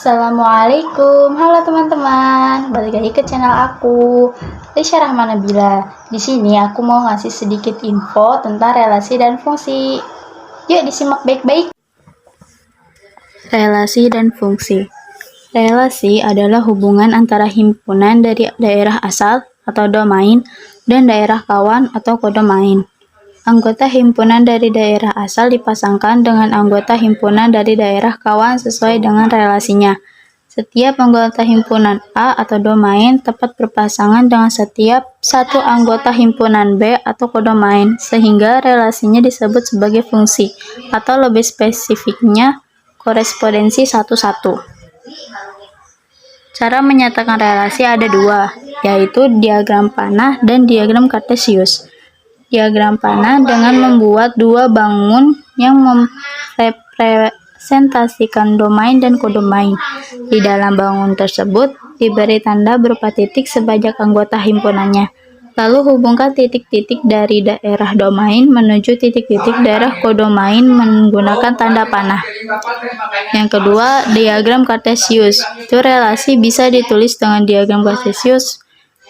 Assalamualaikum, halo teman-teman, balik lagi ke channel aku, Lisha Rahma Nabila. Di sini aku mau ngasih sedikit info tentang relasi dan fungsi. Yuk disimak baik-baik. Relasi dan fungsi. Relasi adalah hubungan antara himpunan dari daerah asal atau domain dan daerah kawan atau kodomain. Anggota himpunan dari daerah asal dipasangkan dengan anggota himpunan dari daerah kawan sesuai dengan relasinya. Setiap anggota himpunan A atau domain tepat berpasangan dengan setiap satu anggota himpunan B atau kodomain, sehingga relasinya disebut sebagai fungsi, atau lebih spesifiknya korespondensi satu-satu. Cara menyatakan relasi ada dua, yaitu diagram panah dan diagram kartesius. Diagram panah dengan membuat dua bangun yang merepresentasikan domain dan kodomain. Di dalam bangun tersebut diberi tanda berupa titik sebanyak anggota himpunannya. Lalu hubungkan titik-titik dari daerah domain menuju titik-titik daerah kodomain menggunakan tanda panah. Yang kedua, diagram kartesius. Itu relasi bisa ditulis dengan diagram kartesius,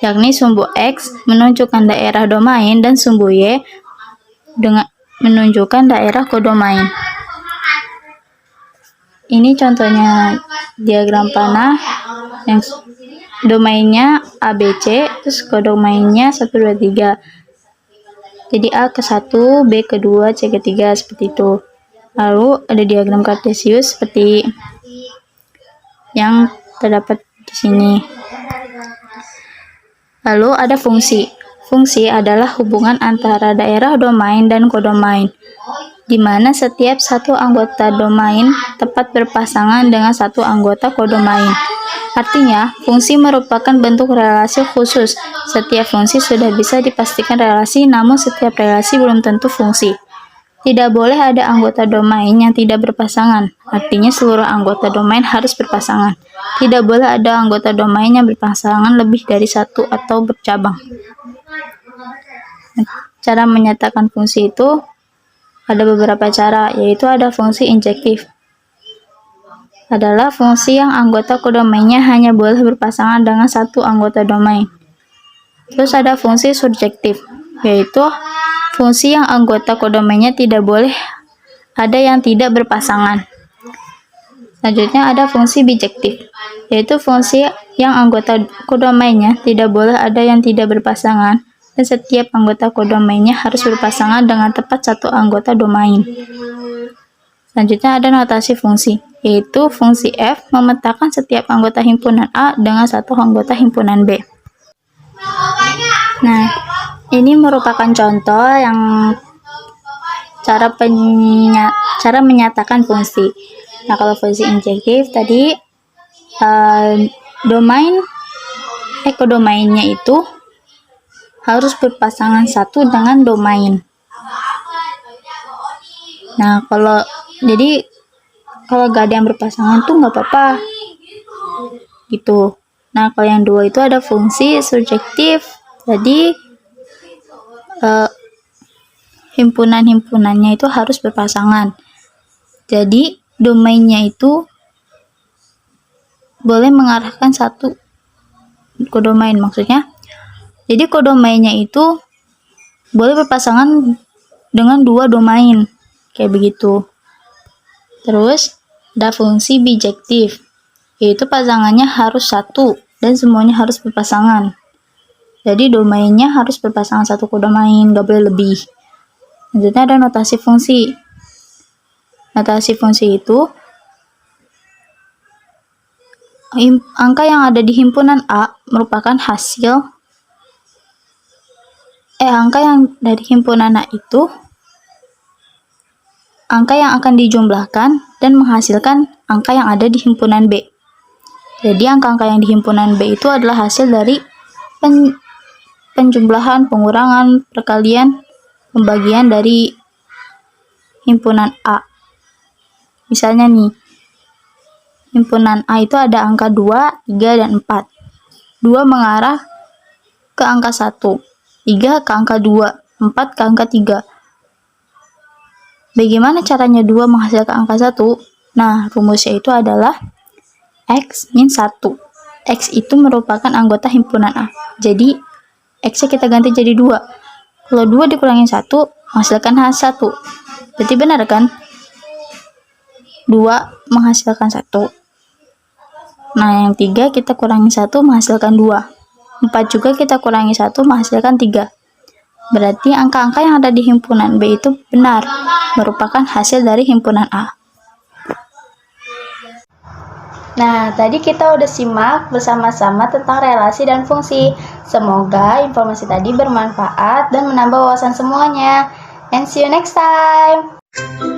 yakni sumbu X menunjukkan daerah domain dan sumbu Y dengan menunjukkan daerah kodomain. Ini contohnya diagram panah yang domainnya ABC, terus kodomainnya 1, 2, 3. Jadi A ke 1, B ke 2, C ke 3, seperti itu. Lalu ada diagram kartesius seperti yang terdapat di sini. Lalu ada fungsi. Fungsi adalah hubungan antara daerah domain dan kodomain, di mana setiap satu anggota domain tepat berpasangan dengan satu anggota kodomain. Artinya, fungsi merupakan bentuk relasi khusus. Setiap fungsi sudah bisa dipastikan relasi, namun setiap relasi belum tentu fungsi. Tidak boleh ada anggota domain yang tidak berpasangan, artinya seluruh anggota domain harus berpasangan. Tidak boleh ada anggota domain yang berpasangan lebih dari satu atau bercabang. Cara menyatakan fungsi itu ada beberapa cara, yaitu ada fungsi injektif. Adalah fungsi yang anggota kodomainnya hanya boleh berpasangan dengan satu anggota domain. Terus ada fungsi surjektif, yaitu fungsi yang anggota kodomainnya tidak boleh ada yang tidak berpasangan. Selanjutnya ada fungsi bijektif, yaitu fungsi yang anggota kodomainnya tidak boleh ada yang tidak berpasangan, dan setiap anggota kodomainnya harus berpasangan dengan tepat satu anggota domain. Selanjutnya ada notasi fungsi, yaitu fungsi F memetakan setiap anggota himpunan A dengan satu anggota himpunan B. Nah, ini merupakan contoh yang cara menyatakan fungsi. Nah, kalau fungsi injektif tadi kodomainnya itu harus berpasangan satu dengan domain. Nah, kalau gak ada yang berpasangan tuh nggak apa-apa gitu. Nah, kalau yang dua itu ada fungsi surjektif. Jadi himpunan-himpunannya itu harus berpasangan. Jadi domainnya itu boleh mengarahkan satu kodomain, maksudnya. Jadi kodomainnya itu boleh berpasangan dengan dua domain, kayak begitu. Terus ada fungsi bijektif, yaitu pasangannya harus satu dan semuanya harus berpasangan. Jadi domainnya harus berpasangan satu kodomain, gak boleh lebih. Selanjutnya ada notasi fungsi. Notasi fungsi itu angka yang ada di himpunan A merupakan hasil angka yang dari himpunan A itu angka yang akan dijumlahkan dan menghasilkan angka yang ada di himpunan B. Jadi angka-angka yang di himpunan B itu adalah hasil dari penjumlahan, pengurangan, perkalian, pembagian dari himpunan A. Misalnya nih, himpunan A itu ada angka 2, 3, dan 4. 2 mengarah ke angka 1, 3 ke angka 2, 4 ke angka 3. Bagaimana caranya 2 menghasilkan angka 1? Nah, rumusnya itu adalah X min 1. X itu merupakan anggota himpunan A. Jadi, X-nya kita ganti jadi 2. Kalau 2 dikurangi 1, menghasilkan H1. Berarti benar kan? 2 menghasilkan 1. Nah, yang 3 kita kurangi 1 menghasilkan 2. 4 juga kita kurangi 1 menghasilkan 3. Berarti angka-angka yang ada di himpunan B itu benar, merupakan hasil dari himpunan A. Nah, tadi kita udah simak bersama-sama tentang relasi dan fungsi. Semoga informasi tadi bermanfaat dan menambah wawasan semuanya. And see you next time!